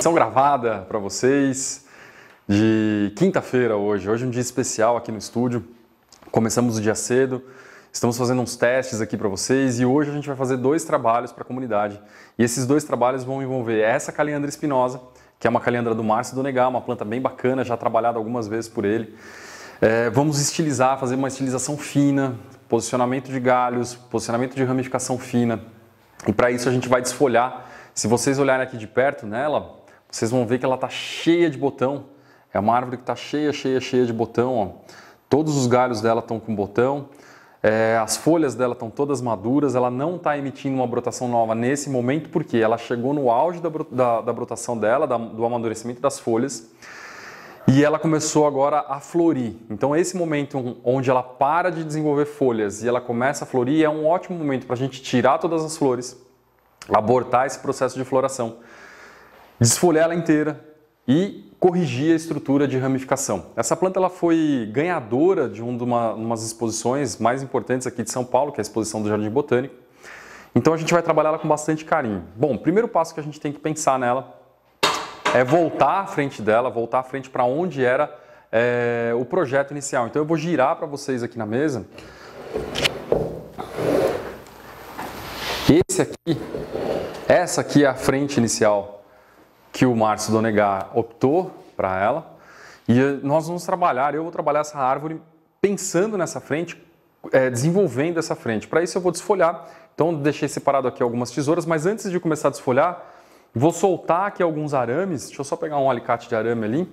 lição gravada para vocês de quinta-feira hoje. Hoje é um dia especial aqui no estúdio. Começamos o dia cedo, estamos fazendo uns testes aqui para vocês e hoje a gente vai fazer 2 trabalhos para a comunidade. E esses 2 trabalhos vão envolver essa caliandra espinosa, que é uma caliandra do Márcio Donegá, uma planta bem bacana, já trabalhada algumas vezes por ele. Vamos estilizar, fazer uma estilização fina, posicionamento de galhos, posicionamento de ramificação fina. E para isso a gente vai desfolhar. Se vocês olharem aqui de perto nela, vocês vão ver que ela está cheia de botão. É uma árvore que está cheia de botão. Ó. Todos os galhos dela estão com botão. As folhas dela estão todas maduras. Ela não está emitindo uma brotação nova nesse momento, porque ela chegou no auge da brotação dela, do amadurecimento das folhas. E ela começou agora a florir. Então esse momento onde ela para de desenvolver folhas e ela começa a florir é um ótimo momento para a gente tirar todas as flores, abortar esse processo de floração, desfolhar ela inteira e corrigir a estrutura de ramificação. Essa planta ela foi ganhadora de umas exposições mais importantes aqui de São Paulo, que é a exposição do Jardim Botânico. Então a gente vai trabalhar ela com bastante carinho. Bom, o primeiro passo que a gente tem que pensar nela é voltar à frente dela, voltar à frente para onde era o projeto inicial. Então eu vou girar para vocês aqui na mesa. Essa aqui é a frente inicial que o Márcio Donegá optou para ela. E nós vamos trabalhar, eu vou trabalhar essa árvore pensando nessa frente, desenvolvendo essa frente. Para isso eu vou desfolhar. Então deixei separado aqui algumas tesouras, mas antes de começar a desfolhar, vou soltar aqui alguns arames. Deixa eu só pegar um alicate de arame ali.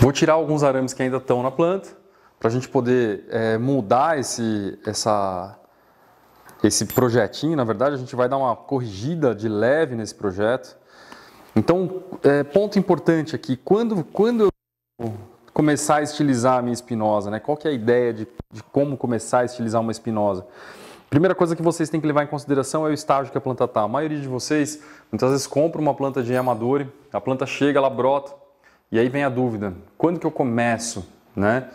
Vou tirar alguns arames que ainda estão na planta, para a gente poder mudar esse projetinho. Na verdade, a gente vai dar uma corrigida de leve nesse projeto. Então, ponto importante aqui, quando eu começar a estilizar a minha espinosa, né? Qual que é a ideia de como começar a estilizar uma espinosa? Primeira coisa que vocês têm que levar em consideração é o estágio que a planta está. A maioria de vocês, muitas vezes, compra uma planta de amador, a planta chega, ela brota, e aí vem a dúvida, quando que eu começo, né?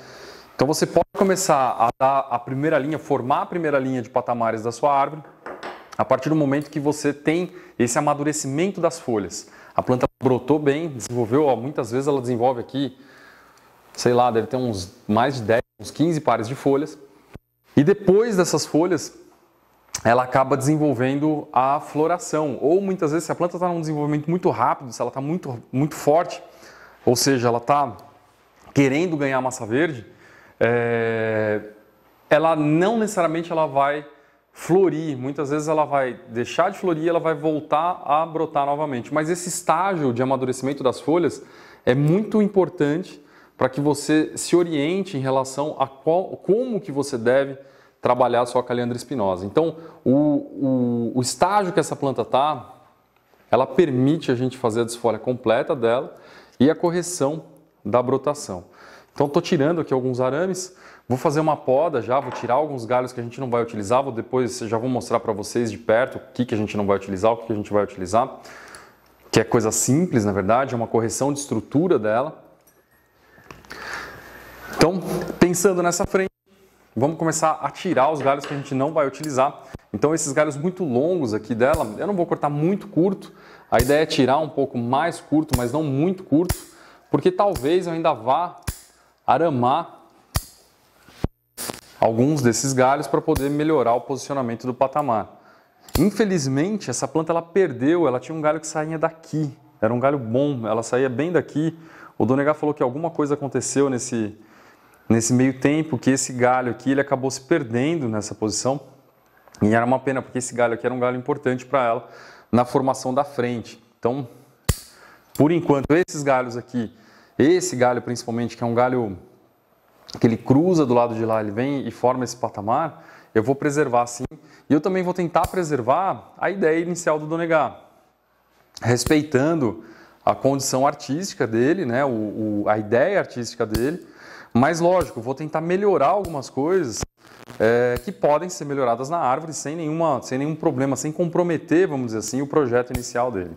Então você pode começar a dar a primeira linha, formar a primeira linha de patamares da sua árvore, a partir do momento que você tem esse amadurecimento das folhas. A planta brotou bem, desenvolveu, ó, muitas vezes ela desenvolve aqui, sei lá, deve ter mais de 10, uns 15 pares de folhas, e depois dessas folhas, ela acaba desenvolvendo a floração. Ou muitas vezes, se a planta está num desenvolvimento muito rápido, se ela está muito forte, ou seja, ela está querendo ganhar massa verde, ela não necessariamente ela vai florir. Muitas vezes ela vai deixar de florir e ela vai voltar a brotar novamente. Mas esse estágio de amadurecimento das folhas é muito importante para que você se oriente em relação a como que você deve trabalhar a sua caliandra espinosa. Então, o estágio que essa planta está, ela permite a gente fazer a desfolha completa dela e a correção da brotação. Então, estou tirando aqui alguns arames, vou fazer uma poda já, vou tirar alguns galhos que a gente não vai utilizar, depois já vou mostrar para vocês de perto o que a gente não vai utilizar, o que a gente vai utilizar, que é coisa simples, na verdade, é uma correção de estrutura dela. Então, pensando nessa frente, vamos começar a tirar os galhos que a gente não vai utilizar. Então, esses galhos muito longos aqui dela, eu não vou cortar muito curto. A ideia é tirar um pouco mais curto, mas não muito curto, porque talvez eu ainda vá aramar alguns desses galhos para poder melhorar o posicionamento do patamar. Infelizmente, essa planta ela perdeu, ela tinha um galho que saía daqui. Era um galho bom, ela saía bem daqui. O Donegá falou que alguma coisa aconteceu nesse meio tempo, que esse galho aqui ele acabou se perdendo nessa posição. E era uma pena, porque esse galho aqui era um galho importante para ela na formação da frente. Então, por enquanto, esses galhos aqui, esse galho principalmente, que é um galho que ele cruza do lado de lá, ele vem e forma esse patamar, eu vou preservar sim. E eu também vou tentar preservar a ideia inicial do Donegá, respeitando a condição artística dele, né, a ideia artística dele, mas lógico, vou tentar melhorar algumas coisas que podem ser melhoradas na árvore sem nenhum problema, sem comprometer, vamos dizer assim, o projeto inicial dele.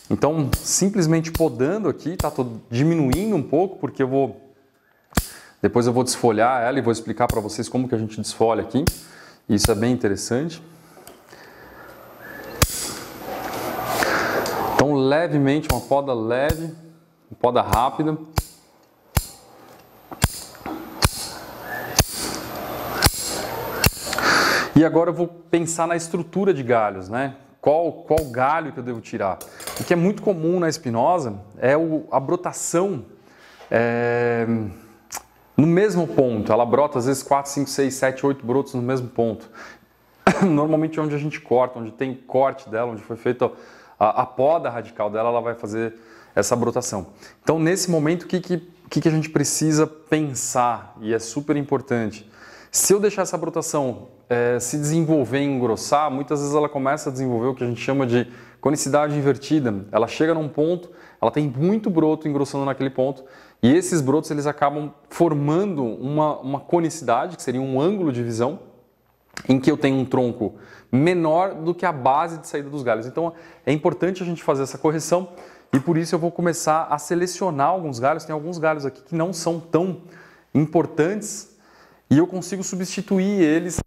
Então, simplesmente podando aqui, tá? Tô diminuindo um pouco, porque depois eu vou desfolhar ela e vou explicar para vocês como que a gente desfolha aqui. Isso é bem interessante. Então, levemente, uma poda leve, uma poda rápida. E agora eu vou pensar na estrutura de galhos, né? Qual galho que eu devo tirar? O que é muito comum na espinosa é a brotação no mesmo ponto. Ela brota às vezes 4, 5, 6, 7, 8 brotos no mesmo ponto. Normalmente onde a gente corta, onde tem corte dela, onde foi feita a poda radical dela, ela vai fazer essa brotação. Então nesse momento o que a gente precisa pensar, e é super importante, se eu deixar essa brotação se desenvolver e engrossar, muitas vezes ela começa a desenvolver o que a gente chama de conicidade invertida. Ela chega num ponto, ela tem muito broto engrossando naquele ponto, e esses brotos eles acabam formando uma conicidade, que seria um ângulo de visão, em que eu tenho um tronco menor do que a base de saída dos galhos. Então é importante a gente fazer essa correção, e por isso eu vou começar a selecionar alguns galhos. Tem alguns galhos aqui que não são tão importantes, e eu consigo substituir eles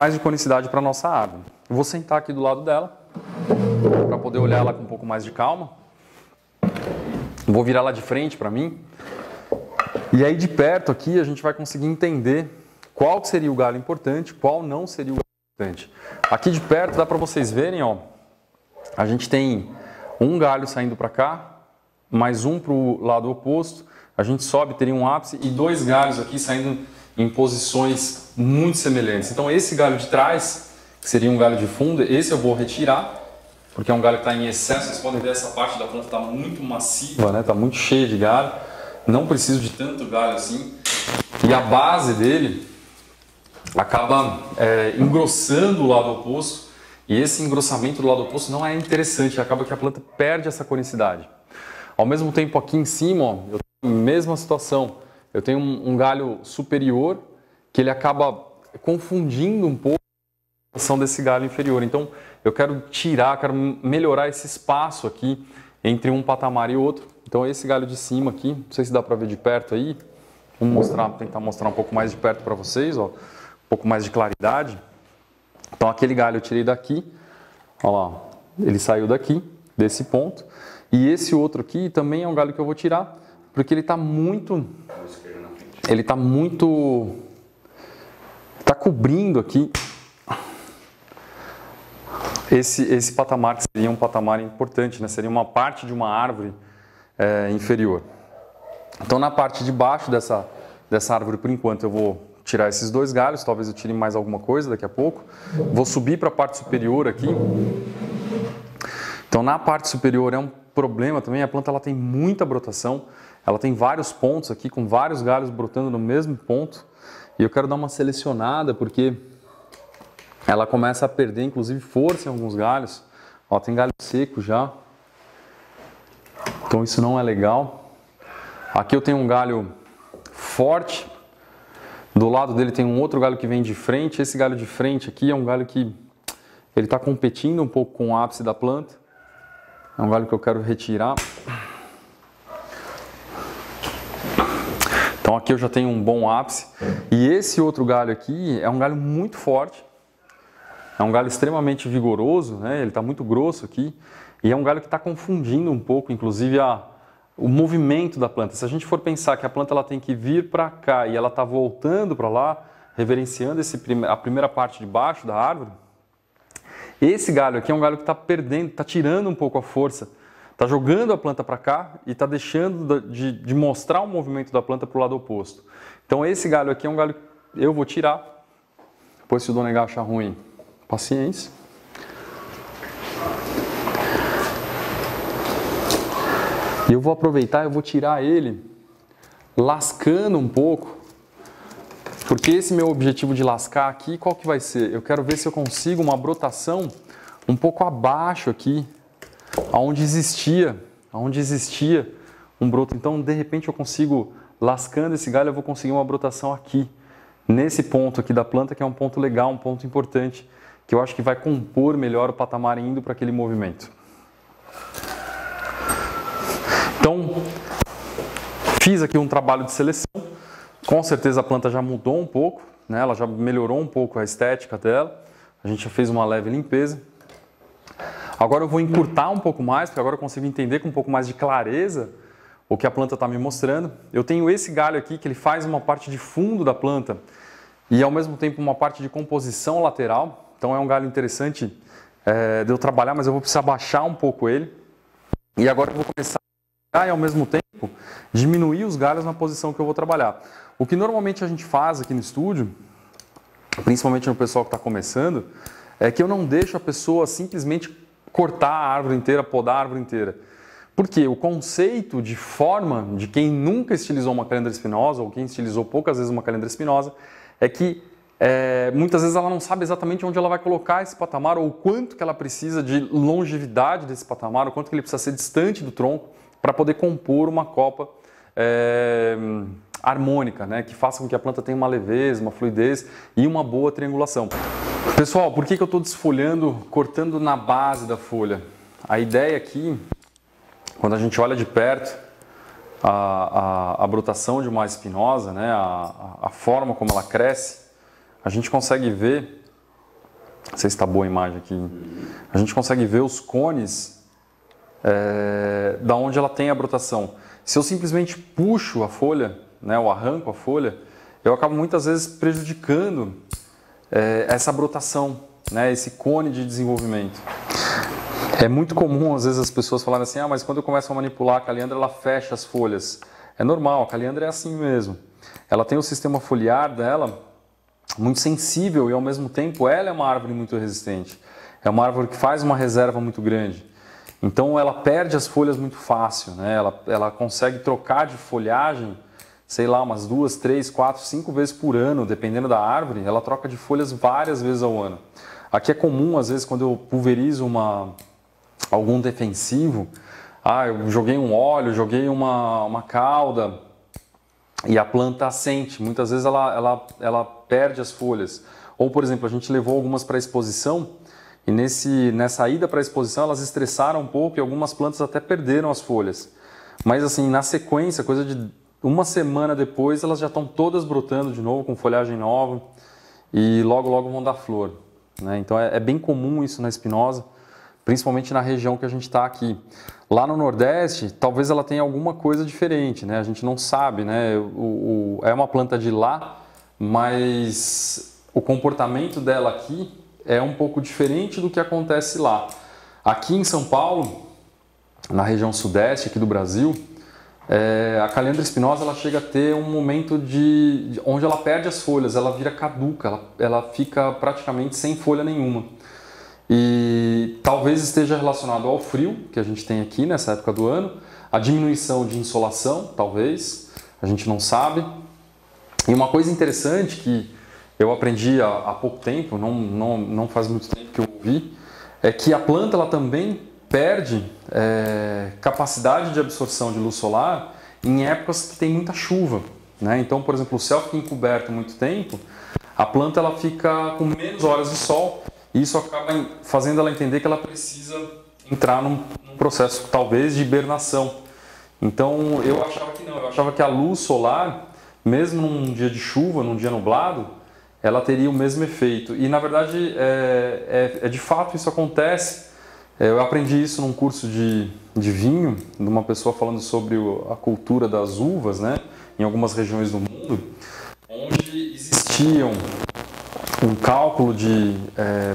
mais de conicidade para a nossa árvore. Eu vou sentar aqui do lado dela, para poder olhar ela com um pouco mais de calma. Vou virar ela de frente para mim. E aí de perto aqui a gente vai conseguir entender qual seria o galho importante, qual não seria o galho importante. Aqui de perto dá para vocês verem, ó, a gente tem um galho saindo para cá, mais um para o lado oposto. A gente sobe, teria um ápice, e dois galhos aqui saindo em posições muito semelhantes. Então esse galho de trás, que seria um galho de fundo, esse eu vou retirar, porque é um galho que está em excesso. Vocês podem ver, essa parte da planta está muito massiva, né? Está muito cheia de galho. Não preciso de tanto galho assim. E a base dele acaba engrossando o lado oposto, e esse engrossamento do lado oposto não é interessante, acaba que a planta perde essa conicidade. Ao mesmo tempo aqui em cima, ó, eu tenho a mesma situação. Eu tenho um galho superior que ele acaba confundindo um pouco a ação desse galho inferior. Então eu quero quero melhorar esse espaço aqui entre um patamar e outro. Então esse galho de cima aqui, não sei se dá para ver de perto aí, vamos tentar mostrar um pouco mais de perto para vocês, ó, um pouco mais de claridade. Então aquele galho eu tirei daqui, ó lá, ele saiu daqui, desse ponto, e esse outro aqui também é um galho que eu vou tirar, porque ele está cobrindo aqui esse patamar, que seria um patamar importante, né? Seria uma parte de uma árvore inferior. Então na parte de baixo dessa árvore, por enquanto, eu vou tirar esses dois galhos, talvez eu tire mais alguma coisa daqui a pouco. Vou subir para a parte superior aqui. Então na parte superior é um problema também, a planta ela tem muita brotação, ela tem vários pontos aqui, com vários galhos brotando no mesmo ponto, e eu quero dar uma selecionada, porque ela começa a perder, inclusive, força em alguns galhos. Ó, tem galho seco já, então isso não é legal. Aqui eu tenho um galho forte, do lado dele tem um outro galho que vem de frente. Esse galho de frente aqui é um galho que ele está competindo um pouco com o ápice da planta, é um galho que eu quero retirar. Então aqui eu já tenho um bom ápice, e esse outro galho aqui é um galho muito forte, é um galho extremamente vigoroso, né? Ele está muito grosso aqui, e é um galho que está confundindo um pouco, inclusive, o movimento da planta. Se a gente for pensar que a planta ela tem que vir para cá e ela está voltando para lá, reverenciando a primeira parte de baixo da árvore, esse galho aqui é um galho que está perdendo, está tirando um pouco a força, está jogando a planta para cá e está deixando de mostrar o movimento da planta para o lado oposto. Então esse galho aqui é um galho que eu vou tirar. Depois, se o Donegal achar ruim, paciência. E eu vou aproveitar, eu vou tirar ele lascando um pouco, porque esse meu objetivo de lascar aqui, qual que vai ser? Eu quero ver se eu consigo uma brotação um pouco abaixo aqui, onde existia um broto. Então, de repente, eu consigo, lascando esse galho, eu vou conseguir uma brotação aqui, nesse ponto aqui da planta, que é um ponto legal, um ponto importante, que eu acho que vai compor melhor o patamar indo para aquele movimento. Então, fiz aqui um trabalho de seleção. Com certeza a planta já mudou um pouco, né? Ela já melhorou um pouco a estética dela. A gente já fez uma leve limpeza. Agora eu vou encurtar um pouco mais, porque agora eu consigo entender com um pouco mais de clareza o que a planta está me mostrando. Eu tenho esse galho aqui que ele faz uma parte de fundo da planta e ao mesmo tempo uma parte de composição lateral. Então é um galho interessante de eu trabalhar, mas eu vou precisar baixar um pouco ele. E agora eu vou começar a e ao mesmo tempo diminuir os galhos na posição que eu vou trabalhar. O que normalmente a gente faz aqui no estúdio, principalmente no pessoal que está começando, é que eu não deixo a pessoa simplesmente cortar a árvore inteira, podar a árvore inteira. Porque o conceito de forma de quem nunca estilizou uma calendra espinosa ou quem estilizou poucas vezes uma calendra espinosa é que muitas vezes ela não sabe exatamente onde ela vai colocar esse patamar ou o quanto que ela precisa de longevidade desse patamar, o quanto que ele precisa ser distante do tronco para poder compor uma copa harmônica, né, que faça com que a planta tenha uma leveza, uma fluidez e uma boa triangulação. Pessoal, por que eu estou desfolhando, cortando na base da folha? A ideia aqui, quando a gente olha de perto a brotação de uma espinosa, né, a forma como ela cresce, a gente consegue ver, não sei se está boa a imagem aqui, a gente consegue ver os cones da onde ela tem a brotação. Se eu simplesmente puxo a folha, né, ou arranco a folha, eu acabo muitas vezes prejudicando essa brotação, né, esse cone de desenvolvimento. É muito comum, às vezes, as pessoas falarem assim, mas quando eu começo a manipular a caliandra, ela fecha as folhas. É normal, a caliandra é assim mesmo. Ela tem o sistema foliar dela muito sensível e, ao mesmo tempo, ela é uma árvore muito resistente. É uma árvore que faz uma reserva muito grande. Então, ela perde as folhas muito fácil, né? Ela consegue trocar de folhagem, sei lá, umas 2, 3, 4, 5 vezes por ano, dependendo da árvore, ela troca de folhas várias vezes ao ano. Aqui é comum, às vezes, quando eu pulverizo algum defensivo, eu joguei um óleo, joguei uma cauda e a planta sente. Muitas vezes ela perde as folhas. Ou, por exemplo, a gente levou algumas para exposição e nessa ida para a exposição elas estressaram um pouco e algumas plantas até perderam as folhas. Mas assim, na sequência, coisa de uma semana depois, elas já estão todas brotando de novo, com folhagem nova e logo logo vão dar flor, né? Então é bem comum isso na espinosa, principalmente na região que a gente está aqui. Lá no Nordeste, talvez ela tenha alguma coisa diferente, né? A gente não sabe, né? É uma planta de lá, mas o comportamento dela aqui é um pouco diferente do que acontece lá. Aqui em São Paulo, na região sudeste aqui do Brasil, a calendra espinosa ela chega a ter um momento onde ela perde as folhas, ela vira caduca, ela fica praticamente sem folha nenhuma. E talvez esteja relacionado ao frio que a gente tem aqui nessa época do ano, a diminuição de insolação, talvez, a gente não sabe. E uma coisa interessante que eu aprendi há pouco tempo, não faz muito tempo que eu ouvi, é que a planta ela também perde capacidade de absorção de luz solar em épocas que tem muita chuva, né? Então, por exemplo, o céu fica encoberto muito tempo, a planta ela fica com menos horas de sol e isso acaba fazendo ela entender que ela precisa entrar num processo talvez de hibernação. Então eu achava que não, eu achava que a luz solar, mesmo num dia de chuva, num dia nublado, ela teria o mesmo efeito. E na verdade, de fato isso acontece. Eu aprendi isso num curso de vinho, de uma pessoa falando sobre a cultura das uvas, né, em algumas regiões do mundo, onde existiam um cálculo de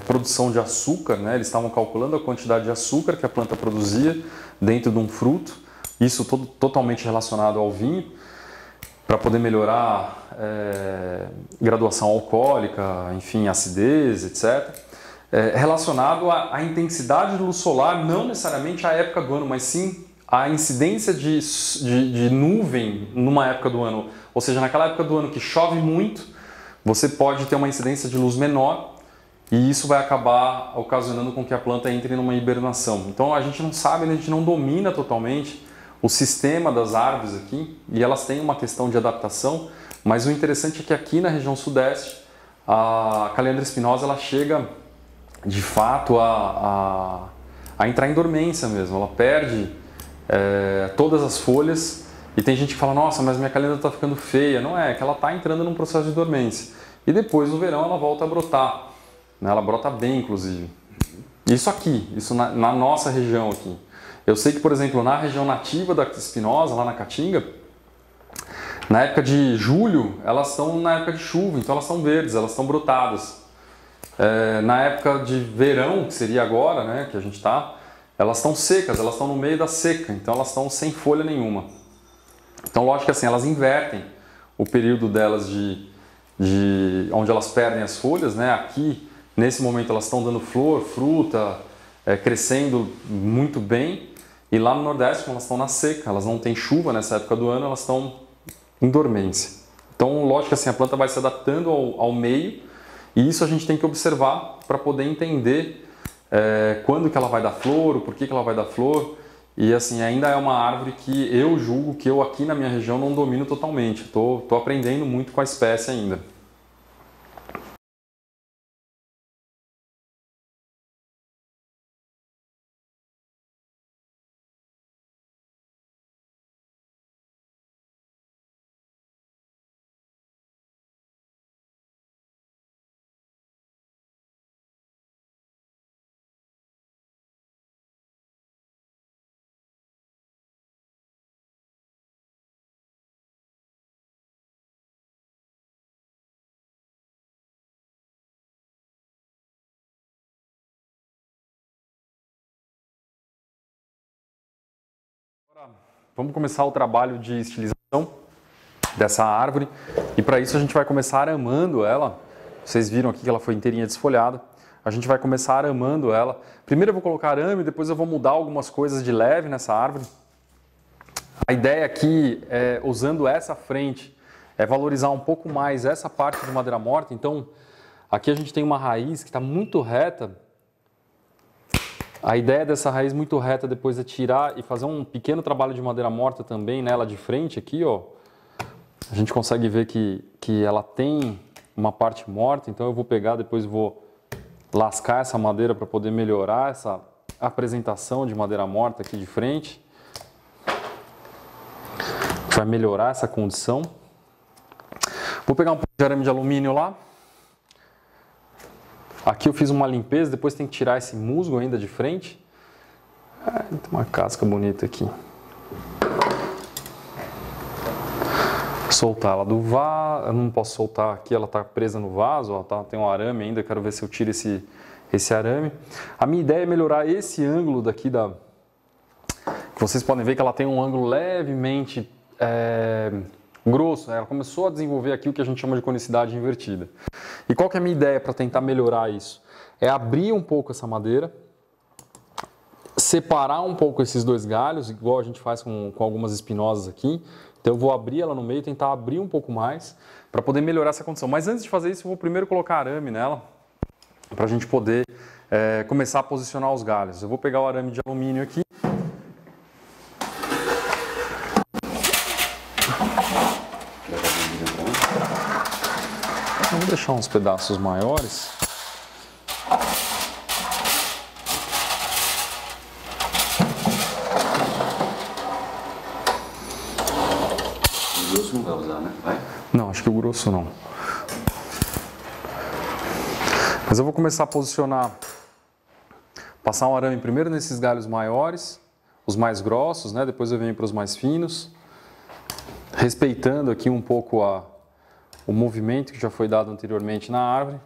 produção de açúcar, né, eles estavam calculando a quantidade de açúcar que a planta produzia dentro de um fruto, isso totalmente relacionado ao vinho, para poder melhorar graduação alcoólica, enfim, acidez, etc. Relacionado à intensidade de luz solar, não necessariamente à época do ano, mas sim a incidência de nuvem numa época do ano. Ou seja, naquela época do ano que chove muito, você pode ter uma incidência de luz menor e isso vai acabar ocasionando com que a planta entre numa hibernação. Então a gente não sabe, a gente não domina totalmente o sistema das árvores aqui e elas têm uma questão de adaptação, mas o interessante é que aqui na região sudeste a calendra espinosa ela chega de fato a entrar em dormência mesmo, ela perde todas as folhas e tem gente que fala, nossa, mas minha calendra está ficando feia. Não é que ela está entrando num processo de dormência e depois no verão ela volta a brotar, né? Ela brota bem inclusive. Isso aqui, isso na nossa região aqui. Eu sei que, por exemplo, na região nativa da espinosa, lá na Caatinga, na época de julho, elas estão na época de chuva, então elas estão verdes, elas estão brotadas. Na época de verão, que seria agora, né, que a gente está, elas estão secas, elas estão no meio da seca, então elas estão sem folha nenhuma. Então, lógico que assim, elas invertem o período delas de onde elas perdem as folhas, né? Aqui, nesse momento, elas estão dando flor, fruta, crescendo muito bem. E lá no Nordeste, elas estão na seca, elas não têm chuva nessa época do ano, elas estão em dormência. Então, lógico que assim, a planta vai se adaptando ao meio, e isso a gente tem que observar para poder entender quando que ela vai dar flor, o porquê que ela vai dar flor. E assim, ainda é uma árvore que eu julgo que eu aqui na minha região não domino totalmente. Tô aprendendo muito com a espécie ainda. Vamos começar o trabalho de estilização dessa árvore, e para isso a gente vai começar aramando ela. Vocês viram aqui que ela foi inteirinha desfolhada. A gente vai começar aramando ela. Primeiro eu vou colocar arame, depois eu vou mudar algumas coisas de leve nessa árvore. A ideia aqui, usando essa frente, é valorizar um pouco mais essa parte de madeira morta. Então, aqui a gente tem uma raiz que está muito reta. A ideia dessa raiz muito reta depois é tirar e fazer um pequeno trabalho de madeira morta também nela de frente aqui, ó. A gente consegue ver que ela tem uma parte morta, então eu vou pegar, depois vou lascar essa madeira para poder melhorar essa apresentação de madeira morta aqui de frente. Vai melhorar essa condição. Vou pegar um pouco de arame de alumínio lá. Aqui eu fiz uma limpeza, depois tem que tirar esse musgo ainda de frente. Tem uma casca bonita aqui. Soltar ela do vaso, eu não posso soltar aqui, ela está presa no vaso, ó, tem um arame ainda, quero ver se eu tiro esse arame. A minha ideia é melhorar esse ângulo daqui que vocês podem ver que ela tem um ângulo levemente grosso, né? Ela começou a desenvolver aqui o que a gente chama de conicidade invertida. E qual que é a minha ideia para tentar melhorar isso? É abrir um pouco essa madeira, separar um pouco esses dois galhos, igual a gente faz com algumas espinosas aqui. Então eu vou abrir ela no meio, tentar abrir um pouco mais para poder melhorar essa condição. Mas antes de fazer isso, eu vou primeiro colocar arame nela para a gente poder começar a posicionar os galhos. Eu vou pegar o arame de alumínio aqui. Vou deixar uns pedaços maiores. O grosso não vai usar, né? Vai? Não, acho que o grosso não. Mas eu vou começar a posicionar, passar um arame primeiro nesses galhos maiores, os mais grossos, né? Depois eu venho para os mais finos, respeitando aqui um pouco o movimento que já foi dado anteriormente na árvore.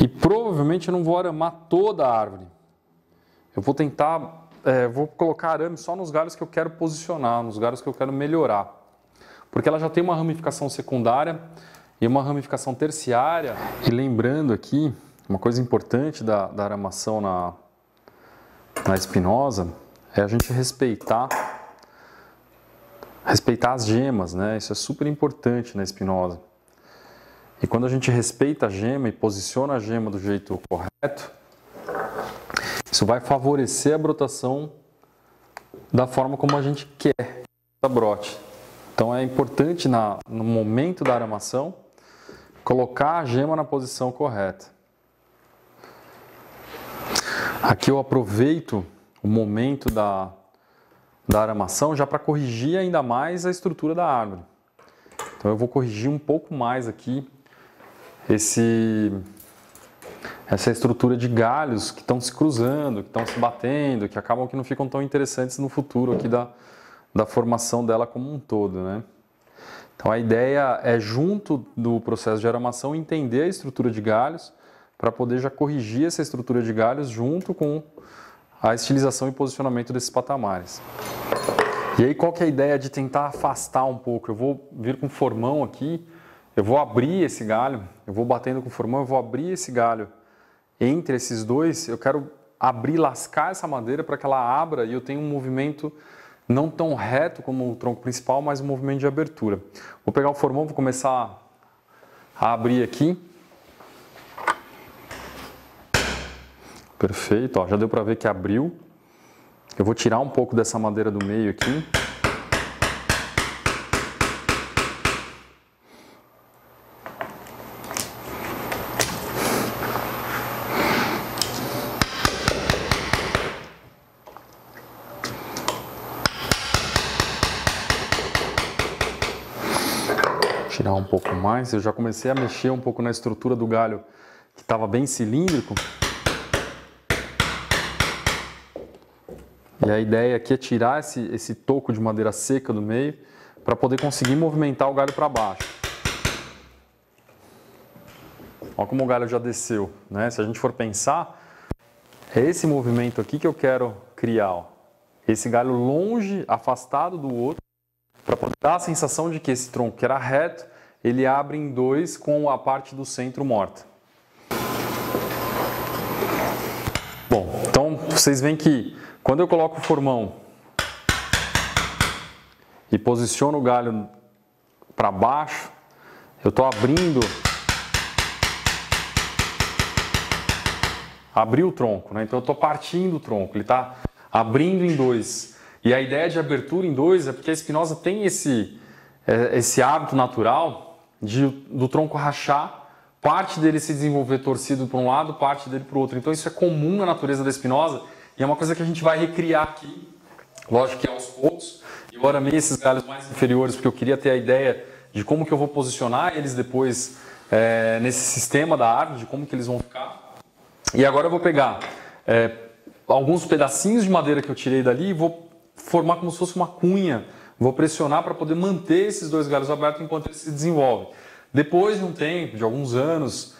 E provavelmente eu não vou aramar toda a árvore. Eu vou tentar, vou colocar arame só nos galhos que eu quero posicionar, nos galhos que eu quero melhorar. Porque ela já tem uma ramificação secundária e uma ramificação terciária. E lembrando aqui, uma coisa importante da aramação na espinosa é a gente respeitar as gemas, né? Isso é super importante na espinosa. E quando a gente respeita a gema e posiciona a gema do jeito correto, isso vai favorecer a brotação da forma como a gente quer a brote. Então é importante no momento da aramação colocar a gema na posição correta. Aqui eu aproveito o momento da aramação já para corrigir ainda mais a estrutura da árvore. Então eu vou corrigir um pouco mais aqui essa estrutura de galhos que estão se cruzando, que estão se batendo, que acabam que não ficam tão interessantes no futuro aqui da formação dela como um todo, né? Então a ideia é, junto do processo de aramação, entender a estrutura de galhos para poder já corrigir essa estrutura de galhos junto com a estilização e posicionamento desses patamares. E aí qual que é a ideia de tentar afastar um pouco? Eu vou vir com o formão aqui, eu vou abrir esse galho, eu vou batendo com o formão, eu vou abrir esse galho entre esses dois, eu quero abrir, lascar essa madeira para que ela abra e eu tenha um movimento não tão reto como o tronco principal, mas um movimento de abertura. Vou pegar o formão, vou começar a abrir aqui. Perfeito, ó, já deu para ver que abriu. Eu vou tirar um pouco dessa madeira do meio aqui. Tirar um pouco mais, eu já comecei a mexer um pouco na estrutura do galho que estava bem cilíndrico. E a ideia aqui é tirar esse toco de madeira seca do meio para poder conseguir movimentar o galho para baixo. Olha como o galho já desceu, né? Se a gente for pensar, é esse movimento aqui que eu quero criar, ó. Esse galho longe, afastado do outro, para poder dar a sensação de que esse tronco que era reto, ele abre em dois com a parte do centro morta. Bom, então vocês veem que quando eu coloco o formão e posiciono o galho para baixo, eu estou abrir o tronco, né? Então eu estou partindo o tronco, ele está abrindo em dois. E a ideia de abertura em dois é porque a espinosa tem esse hábito natural do tronco rachar, parte dele se desenvolver torcido para um lado, parte dele para o outro. Então isso é comum na natureza da espinosa e é uma coisa que a gente vai recriar aqui, lógico que aos poucos. Eu aramei esses galhos mais inferiores porque eu queria ter a ideia de como que eu vou posicionar eles depois nesse sistema da árvore, de como que eles vão ficar. E agora eu vou pegar alguns pedacinhos de madeira que eu tirei dali e vou formar como se fosse uma cunha. Vou pressionar para poder manter esses dois galhos abertos enquanto eles se desenvolvem. Depois de um tempo, de alguns anos,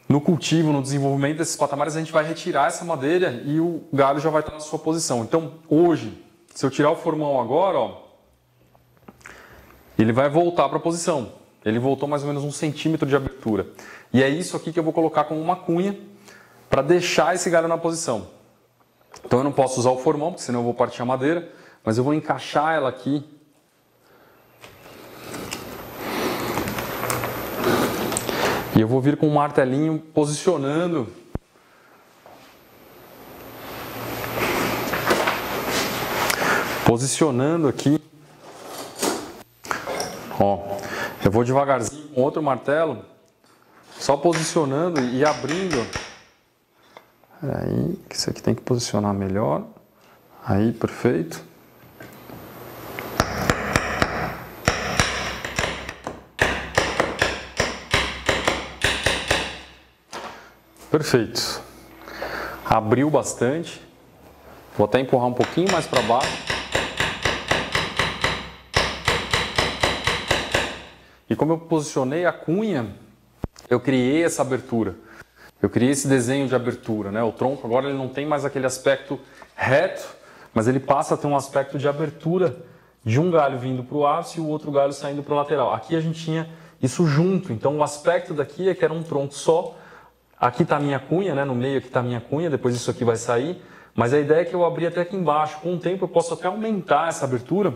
no cultivo, no desenvolvimento desses patamares, a gente vai retirar essa madeira e o galho já vai estar na sua posição. Então, hoje, se eu tirar o formão agora, ó, ele vai voltar para a posição. Ele voltou mais ou menos 1 centímetro de abertura. E é isso aqui que eu vou colocar como uma cunha para deixar esse galho na posição. Então eu não posso usar o formão, porque senão eu vou partir a madeira, mas eu vou encaixar ela aqui. E eu vou vir com um martelinho posicionando aqui. Ó, eu vou devagarzinho com outro martelo, só posicionando e abrindo. Aí, que isso aqui tem que posicionar melhor. Aí, perfeito. Perfeito. Abriu bastante. Vou até empurrar um pouquinho mais para baixo. E como eu posicionei a cunha, eu criei essa abertura. Eu criei esse desenho de abertura, né? O tronco agora ele não tem mais aquele aspecto reto, mas ele passa a ter um aspecto de abertura de um galho vindo para o ápice e o outro galho saindo para o lateral. Aqui a gente tinha isso junto, então o aspecto daqui é que era um tronco só. Aqui está a minha cunha, né? No meio aqui está a minha cunha, depois isso aqui vai sair. Mas a ideia é que eu abri até aqui embaixo. Com o tempo eu posso até aumentar essa abertura,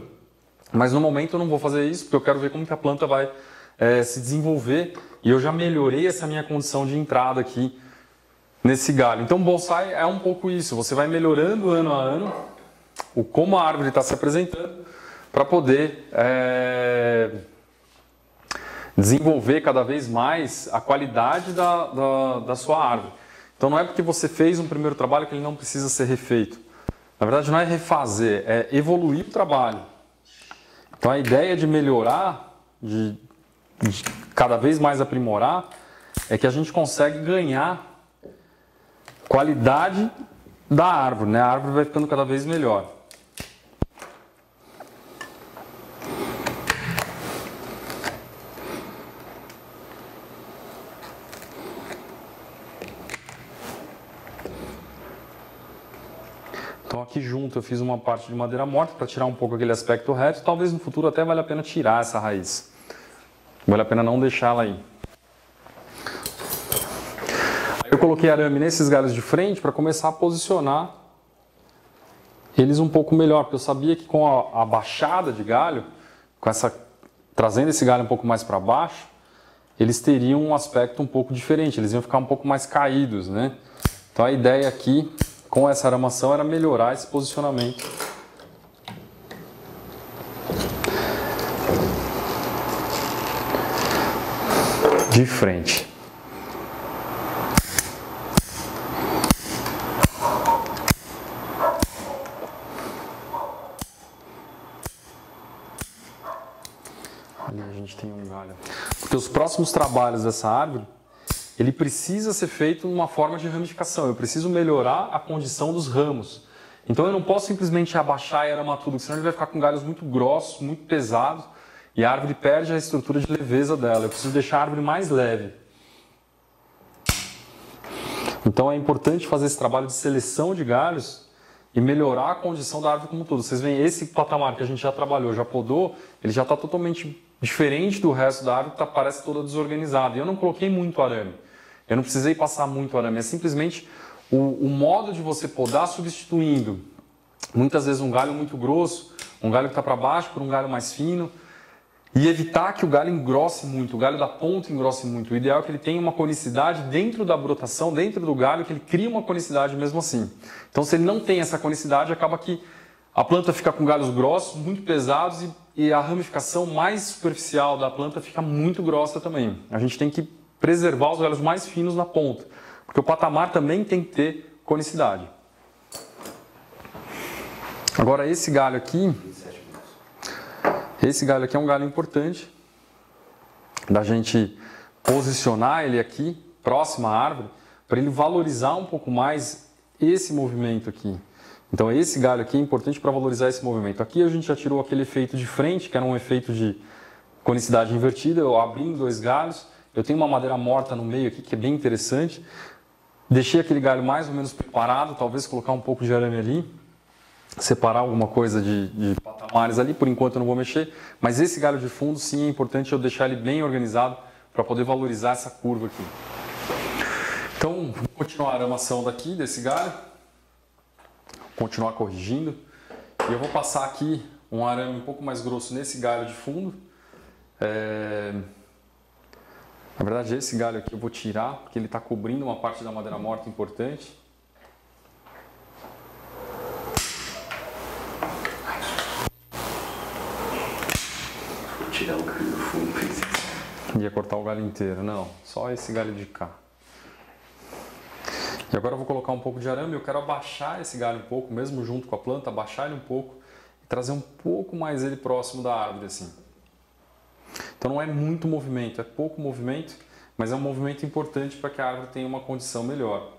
mas no momento eu não vou fazer isso, porque eu quero ver como que a planta vai se desenvolver. E eu já melhorei essa minha condição de entrada aqui nesse galho. Então bonsai é um pouco isso, você vai melhorando ano a ano o como a árvore está se apresentando para poder desenvolver cada vez mais a qualidade da sua árvore. Então não é porque você fez um primeiro trabalho que ele não precisa ser refeito. Na verdade não é refazer, é evoluir o trabalho. Então a ideia de melhorar, de cada vez mais aprimorar, é que a gente consegue ganhar qualidade da árvore, né? A árvore vai ficando cada vez melhor. Então aqui junto eu fiz uma parte de madeira morta para tirar um pouco aquele aspecto reto. Talvez no futuro até valha a pena tirar essa raiz. Vale a pena não deixá-la aí. Aí eu coloquei arame nesses galhos de frente para começar a posicionar eles um pouco melhor, porque eu sabia que com a baixada de galho, trazendo esse galho um pouco mais para baixo, eles teriam um aspecto um pouco diferente, eles iam ficar um pouco mais caídos, né? Então a ideia aqui, com essa aramação, era melhorar esse posicionamento. De frente. Ali a gente tem um galho. Porque os próximos trabalhos dessa árvore, ele precisa ser feito numa forma de ramificação. Eu preciso melhorar a condição dos ramos. Então eu não posso simplesmente abaixar e aramar tudo, senão ele vai ficar com galhos muito grossos, muito pesados, e a árvore perde a estrutura de leveza dela. Eu preciso deixar a árvore mais leve. Então é importante fazer esse trabalho de seleção de galhos e melhorar a condição da árvore como um todo. Vocês veem, esse patamar que a gente já trabalhou, já podou, ele já está totalmente diferente do resto da árvore, que parece toda desorganizada. E eu não coloquei muito arame. Eu não precisei passar muito arame. É simplesmente o modo de você podar substituindo, muitas vezes um galho muito grosso, um galho que está para baixo, por um galho mais fino, e evitar que o galho engrosse muito, o galho da ponta engrosse muito. O ideal é que ele tenha uma conicidade dentro da brotação, dentro do galho, que ele crie uma conicidade mesmo assim. Então, se ele não tem essa conicidade, acaba que a planta fica com galhos grossos, muito pesados, e a ramificação mais superficial da planta fica muito grossa também. A gente tem que preservar os galhos mais finos na ponta, porque o patamar também tem que ter conicidade. Agora, esse galho aqui é um galho importante da gente posicionar ele aqui, próximo à árvore, para ele valorizar um pouco mais esse movimento aqui. Então esse galho aqui é importante para valorizar esse movimento. Aqui a gente já tirou aquele efeito de frente, que era um efeito de conicidade invertida, eu abri em dois galhos, eu tenho uma madeira morta no meio aqui, que é bem interessante. Deixei aquele galho mais ou menos preparado, talvez colocar um pouco de arame ali, separar alguma coisa de patamares ali, por enquanto eu não vou mexer, mas esse galho de fundo sim é importante eu deixar ele bem organizado para poder valorizar essa curva aqui. Então, vou continuar a aramação daqui, desse galho, continuar corrigindo, e eu vou passar aqui um arame um pouco mais grosso nesse galho de fundo. Na verdade, esse galho aqui eu vou tirar, porque ele está cobrindo uma parte da madeira morta importante. Tirar o galho do fundo. Ia cortar o galho inteiro, não, só esse galho de cá. E agora eu vou colocar um pouco de arame, eu quero abaixar esse galho um pouco, mesmo junto com a planta, abaixar ele um pouco e trazer um pouco mais ele próximo da árvore, assim. Então não é muito movimento, é pouco movimento, mas é um movimento importante para que a árvore tenha uma condição melhor.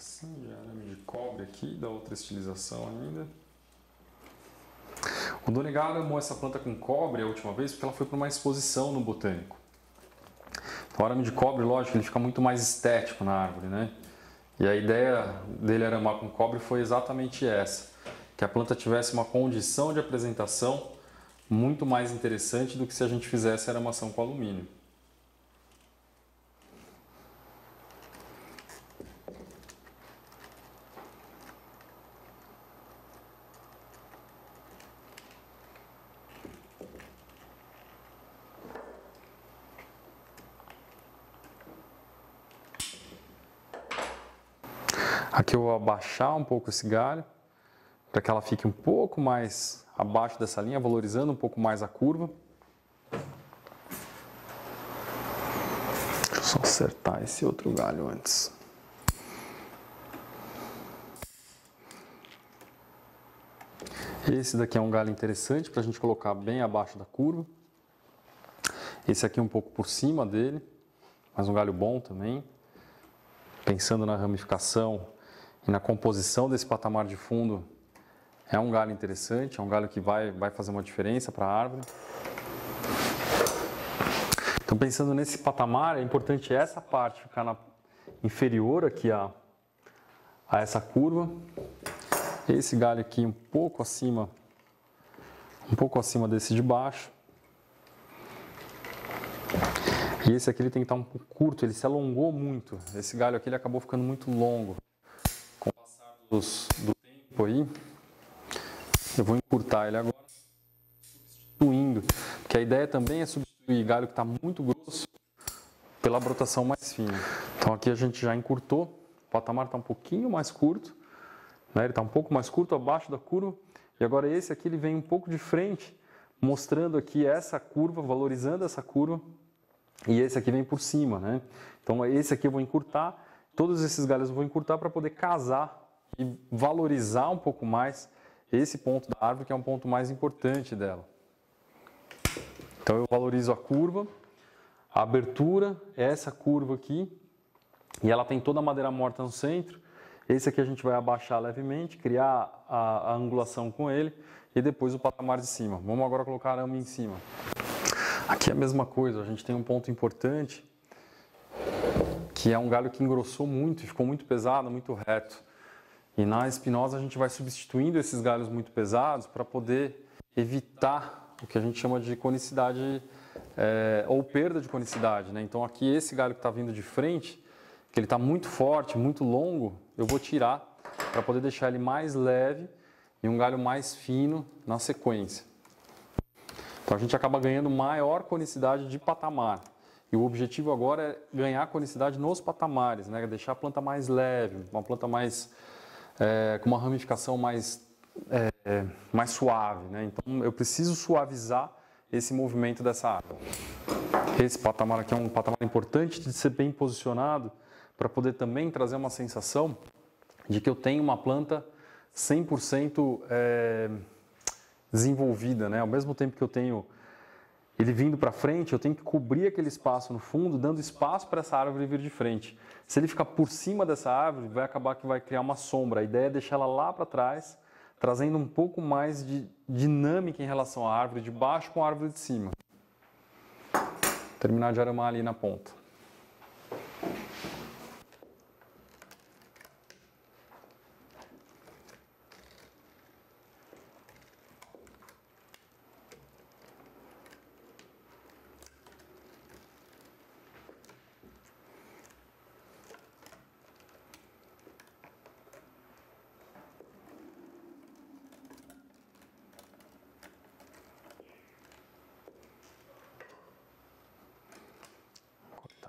de arame de cobre aqui, da outra estilização ainda. O Donegaro amou essa planta com cobre a última vez porque ela foi para uma exposição no Botânico. Então, o arame de cobre, lógico, ele fica muito mais estético na árvore, né? E a ideia dele aramar com cobre foi exatamente essa, que a planta tivesse uma condição de apresentação muito mais interessante do que se a gente fizesse aramação com alumínio. Aqui eu vou abaixar um pouco esse galho, para que ela fique um pouco mais abaixo dessa linha, valorizando um pouco mais a curva. Deixa eu só acertar esse outro galho antes. Esse daqui é um galho interessante para a gente colocar bem abaixo da curva. Esse aqui um pouco por cima dele, mas um galho bom também. Pensando na ramificação e na composição desse patamar de fundo, é um galho interessante, é um galho que vai fazer uma diferença para a árvore. Então, pensando nesse patamar, é importante essa parte ficar inferior aqui a essa curva. Esse galho aqui um pouco acima desse de baixo. E esse aqui ele tem que estar um pouco curto, ele se alongou muito. Esse galho aqui ele acabou ficando muito longo. Com o passar do tempo aí, eu vou encurtar ele agora, substituindo. Porque a ideia também é substituir galho que está muito grosso pela brotação mais fina. Então aqui a gente já encurtou, o patamar está um pouquinho mais curto, né? Ele está um pouco mais curto abaixo da curva. E agora esse aqui ele vem um pouco de frente, mostrando aqui essa curva, valorizando essa curva. E esse aqui vem por cima, né? Então esse aqui eu vou encurtar, todos esses galhos eu vou encurtar para poder casar e valorizar um pouco mais esse ponto da árvore, que é um ponto mais importante dela. Então eu valorizo a curva, a abertura é essa curva aqui, e ela tem toda a madeira morta no centro. Esse aqui a gente vai abaixar levemente, criar a angulação com ele, e depois o patamar de cima. Vamos agora colocar arame em cima. Aqui é a mesma coisa, a gente tem um ponto importante, que é um galho que engrossou muito e ficou muito pesado, muito reto. E na espinosa a gente vai substituindo esses galhos muito pesados para poder evitar o que a gente chama de conicidade ou perda de conicidade, né? Então aqui esse galho que está vindo de frente, que ele está muito forte, muito longo, eu vou tirar para poder deixar ele mais leve e um galho mais fino na sequência. Então a gente acaba ganhando maior conicidade de patamar. E o objetivo agora é ganhar conicidade nos patamares, né? Deixar a planta mais leve, uma planta mais com uma ramificação mais suave, né? Então eu preciso suavizar esse movimento dessa árvore. Esse patamar aqui é um patamar importante de ser bem posicionado para poder também trazer uma sensação de que eu tenho uma planta 100% desenvolvida, né? Ao mesmo tempo que eu tenho ele vindo para frente, eu tenho que cobrir aquele espaço no fundo, dando espaço para essa árvore vir de frente. Se ele ficar por cima dessa árvore, vai acabar que vai criar uma sombra. A ideia é deixar ela lá para trás, trazendo um pouco mais de dinâmica em relação à árvore de baixo com a árvore de cima. Terminar de aramar ali na ponta.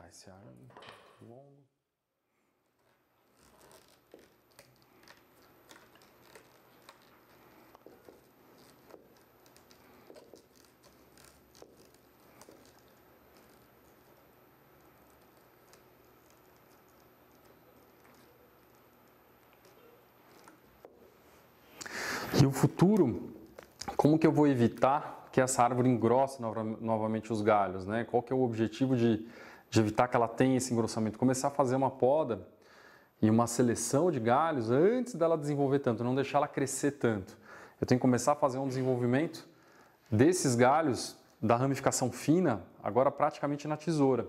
Esse arame longo. E o futuro, como que eu vou evitar que essa árvore engrosse novamente os galhos, né? Qual que é o objetivo de evitar que ela tenha esse engrossamento? Começar a fazer uma poda e uma seleção de galhos antes dela desenvolver tanto, não deixar ela crescer tanto. Eu tenho que começar a fazer um desenvolvimento desses galhos da ramificação fina, agora praticamente na tesoura.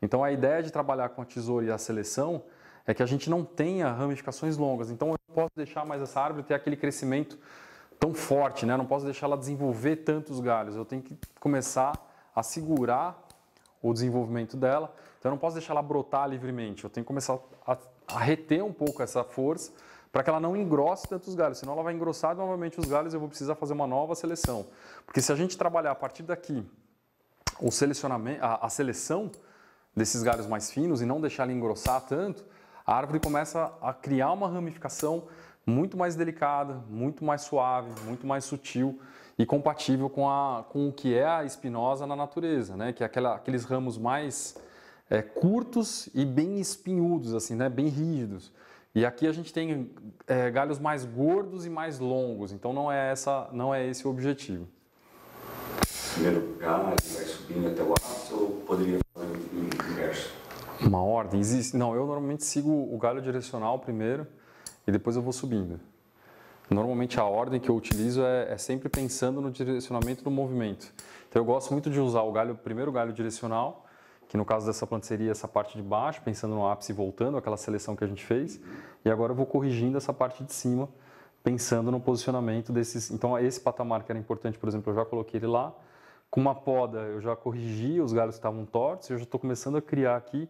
Então a ideia de trabalhar com a tesoura e a seleção é que a gente não tenha ramificações longas. Então eu não posso deixar mais essa árvore ter aquele crescimento tão forte, né? Eu não posso deixar ela desenvolver tantos galhos. Eu tenho que começar a segurar o desenvolvimento dela. Então eu não posso deixar ela brotar livremente. Eu tenho que começar a reter um pouco essa força para que ela não engrosse tantos galhos. Senão ela vai engrossar novamente os galhos e eu vou precisar fazer uma nova seleção. Porque se a gente trabalhar a partir daqui o selecionamento, a seleção desses galhos mais finos e não deixar ele engrossar tanto, a árvore começa a criar uma ramificação muito mais delicada, muito mais suave, muito mais sutil e compatível com o que é a espinosa na natureza, né? Que é aqueles ramos mais curtos e bem espinhudos, assim, né? Bem rígidos. E aqui a gente tem galhos mais gordos e mais longos, então não é esse o objetivo. Primeiro galho vai subindo até o ápice ou poderia fazer o inverso? Uma ordem? Existe? Não, eu normalmente sigo o galho direcional primeiro e depois eu vou subindo. Normalmente a ordem que eu utilizo é sempre pensando no direcionamento do movimento. Então eu gosto muito de usar o primeiro galho direcional, que no caso dessa planta seria essa parte de baixo, pensando no ápice e voltando, aquela seleção que a gente fez. E agora eu vou corrigindo essa parte de cima, pensando no posicionamento desses. Então esse patamar que era importante, por exemplo, eu já coloquei ele lá. Com uma poda eu já corrigi os galhos que estavam tortos e eu já estou começando a criar aqui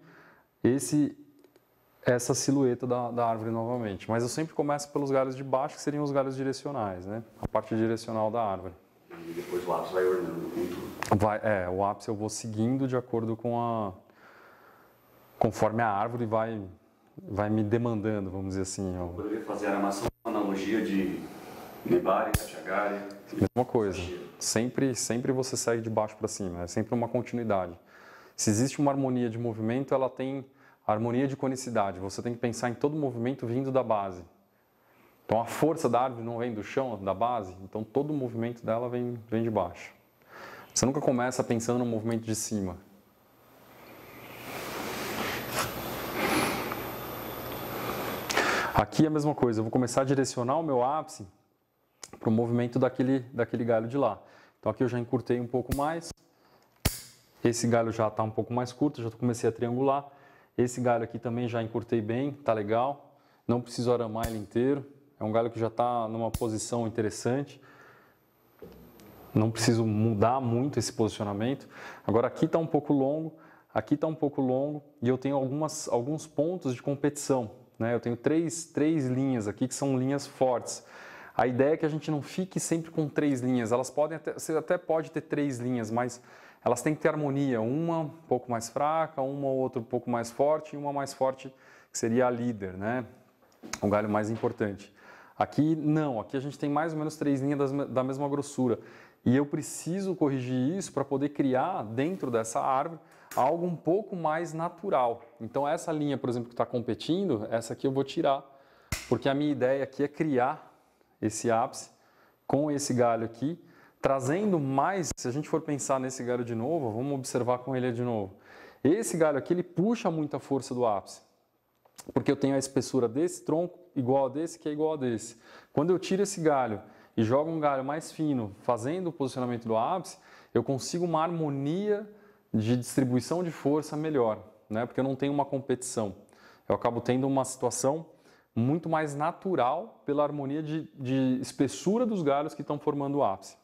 essa silhueta da árvore novamente. Mas eu sempre começo pelos galhos de baixo, que seriam os galhos direcionais, né? A parte direcional da árvore. E depois o ápice vai ornando com tudo. O ápice eu vou seguindo de acordo com conforme a árvore vai me demandando, vamos dizer assim. Eu poderia fazer a armação com analogia de Nebari, Kachagari. Mesma coisa. Sempre você segue de baixo para cima, é sempre uma continuidade. Se existe uma harmonia de movimento, ela tem harmonia de conicidade. Você tem que pensar em todo movimento vindo da base. Então a força da árvore não vem do chão, da base, então todo o movimento dela vem de baixo. Você nunca começa pensando no movimento de cima. Aqui é a mesma coisa, eu vou começar a direcionar o meu ápice para o movimento daquele galho de lá. Então aqui eu já encurtei um pouco mais. Esse galho já está um pouco mais curto, já comecei a triangular. Esse galho aqui também já encurtei bem, tá legal. Não preciso aramar ele inteiro. É um galho que já está numa posição interessante. Não preciso mudar muito esse posicionamento. Agora aqui está um pouco longo, aqui está um pouco longo e eu tenho alguns pontos de competição, né? Eu tenho três linhas aqui que são linhas fortes. A ideia é que a gente não fique sempre com 3 linhas. Você até pode ter 3 linhas, mas elas têm que ter harmonia. Uma um pouco mais fraca, uma ou outra um pouco mais forte e uma mais forte que seria a líder, né? O galho mais importante. Aqui não, aqui a gente tem mais ou menos 3 linhas da mesma grossura. E eu preciso corrigir isso para poder criar dentro dessa árvore algo um pouco mais natural. Então essa linha, por exemplo, que está competindo, essa aqui eu vou tirar, porque a minha ideia aqui é criar esse ápice com esse galho aqui, trazendo mais, se a gente for pensar nesse galho de novo, vamos observar com ele de novo. Esse galho aqui, ele puxa muita força do ápice, porque eu tenho a espessura desse tronco igual a desse, que é igual a desse. Quando eu tiro esse galho e jogo um galho mais fino, fazendo o posicionamento do ápice, eu consigo uma harmonia de distribuição de força melhor, né? Porque eu não tenho uma competição. Eu acabo tendo uma situação muito mais natural pela harmonia de espessura dos galhos que estão formando o ápice.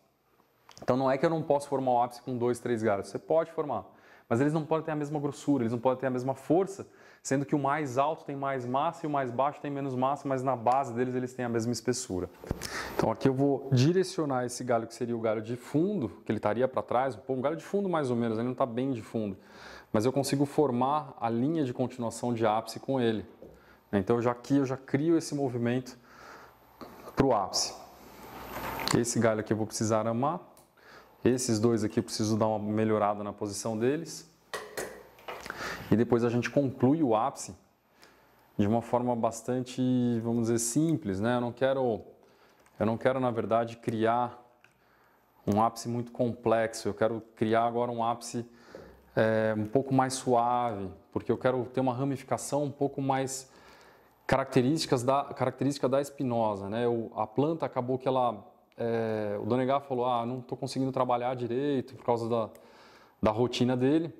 Então não é que eu não posso formar o ápice com 2, 3 galhos, você pode formar, mas eles não podem ter a mesma grossura, eles não podem ter a mesma força, sendo que o mais alto tem mais massa e o mais baixo tem menos massa, mas na base deles eles têm a mesma espessura. Então aqui eu vou direcionar esse galho que seria o galho de fundo, que ele estaria para trás, um galho de fundo mais ou menos, ele não está bem de fundo, mas eu consigo formar a linha de continuação de ápice com ele. Então aqui eu já crio esse movimento para o ápice. Esse galho aqui eu vou precisar aramar. Esses dois aqui eu preciso dar uma melhorada na posição deles. E depois a gente conclui o ápice de uma forma bastante, vamos dizer, simples, né? Eu não quero na verdade criar um ápice muito complexo. Eu quero criar agora um ápice um pouco mais suave, porque eu quero ter uma ramificação um pouco mais característica da espinosa, né? A planta acabou que ela... o Donegá falou, não estou conseguindo trabalhar direito por causa da rotina dele,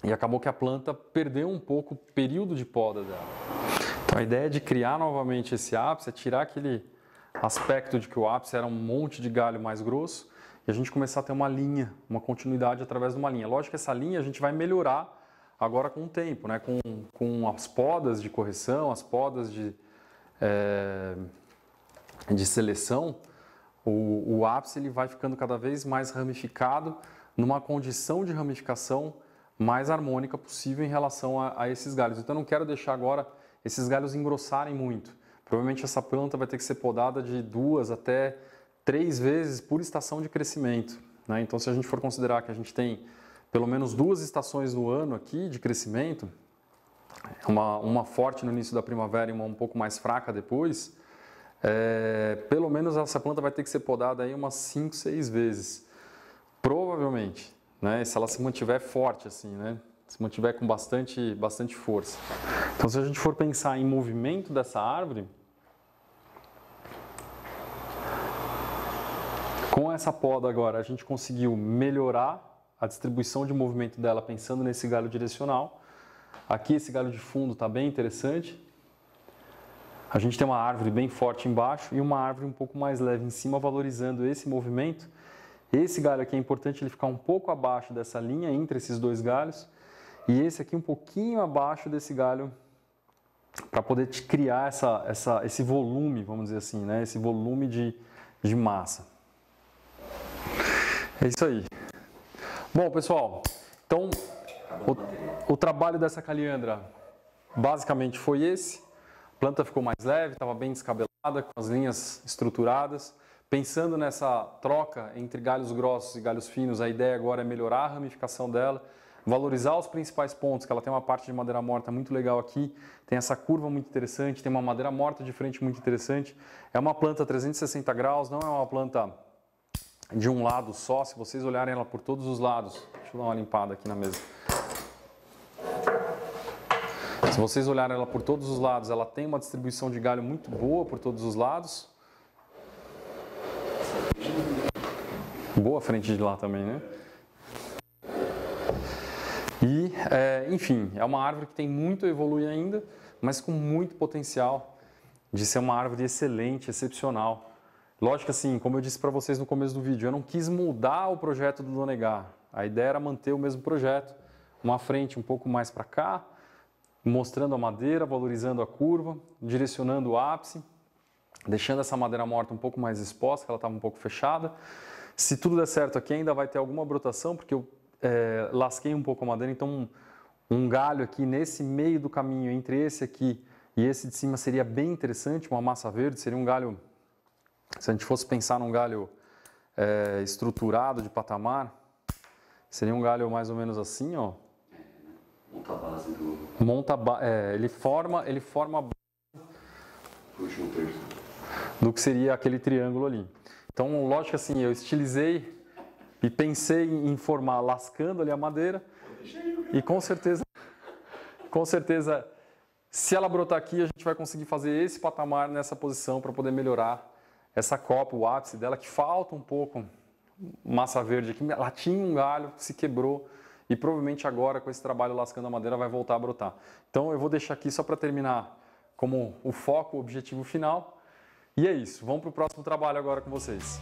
e acabou que a planta perdeu um pouco o período de poda dela. Então a ideia de criar novamente esse ápice é tirar aquele aspecto de que o ápice era um monte de galho mais grosso e a gente começar a ter uma linha, uma continuidade através de uma linha. Lógico que essa linha a gente vai melhorar agora com o tempo, né? Com as podas de correção, as podas de seleção, o ápice ele vai ficando cada vez mais ramificado numa condição de ramificação mais harmônica possível em relação a esses galhos. Então eu não quero deixar agora esses galhos engrossarem muito. Provavelmente essa planta vai ter que ser podada de 2 até 3 vezes por estação de crescimento, né? Então se a gente for considerar que a gente tem pelo menos 2 estações no ano aqui de crescimento, uma forte no início da primavera e uma um pouco mais fraca depois, pelo menos essa planta vai ter que ser podada aí umas 5, 6 vezes, provavelmente, né? Se ela se mantiver forte assim, né? Se mantiver com bastante força. Então se a gente for pensar em movimento dessa árvore, com essa poda agora a gente conseguiu melhorar a distribuição de movimento dela pensando nesse galho direcional. Aqui esse galho de fundo está bem interessante. A gente tem uma árvore bem forte embaixo e uma árvore um pouco mais leve em cima, valorizando esse movimento. Esse galho aqui é importante ele ficar um pouco abaixo dessa linha entre esses 2 galhos e esse aqui um pouquinho abaixo desse galho para poder te criar esse volume, vamos dizer assim, né? Esse volume de massa. É isso aí. Bom, pessoal, então o trabalho dessa caliandra basicamente foi esse. A planta ficou mais leve, estava bem descabelada, com as linhas estruturadas. Pensando nessa troca entre galhos grossos e galhos finos, a ideia agora é melhorar a ramificação dela, valorizar os principais pontos, que ela tem uma parte de madeira morta muito legal aqui, tem essa curva muito interessante, tem uma madeira morta de frente muito interessante. É uma planta 360 graus, não é uma planta de um lado só. Se vocês olharem ela por todos os lados, deixa eu dar uma limpada aqui na mesa. Se vocês olharem ela por todos os lados, ela tem uma distribuição de galho muito boa por todos os lados. Boa frente de lá também, né? E, enfim, é uma árvore que tem muito a evoluir ainda, mas com muito potencial de ser uma árvore excelente, excepcional. Lógico que assim, como eu disse para vocês no começo do vídeo, eu não quis mudar o projeto do Donegá. A ideia era manter o mesmo projeto, uma frente um pouco mais para cá, mostrando a madeira, valorizando a curva, direcionando o ápice, deixando essa madeira morta um pouco mais exposta, que ela estava um pouco fechada. Se tudo der certo aqui, ainda vai ter alguma brotação, porque eu lasquei um pouco a madeira, então um galho aqui nesse meio do caminho, entre esse aqui e esse de cima, seria bem interessante, uma massa verde, seria um galho, se a gente fosse pensar num galho estruturado de patamar, seria um galho mais ou menos assim, ó. Monta a base do... ele forma a base do do que seria aquele triângulo ali. Então, lógico assim, eu estilizei e pensei em formar lascando ali a madeira e com certeza, se ela brotar aqui, a gente vai conseguir fazer esse patamar nessa posição para poder melhorar essa copa, o ápice dela, que falta um pouco massa verde aqui. Ela tinha um galho que se quebrou e provavelmente agora com esse trabalho lascando a madeira vai voltar a brotar. Então eu vou deixar aqui só para terminar como o foco, o objetivo final. E é isso, vamos para o próximo trabalho agora com vocês.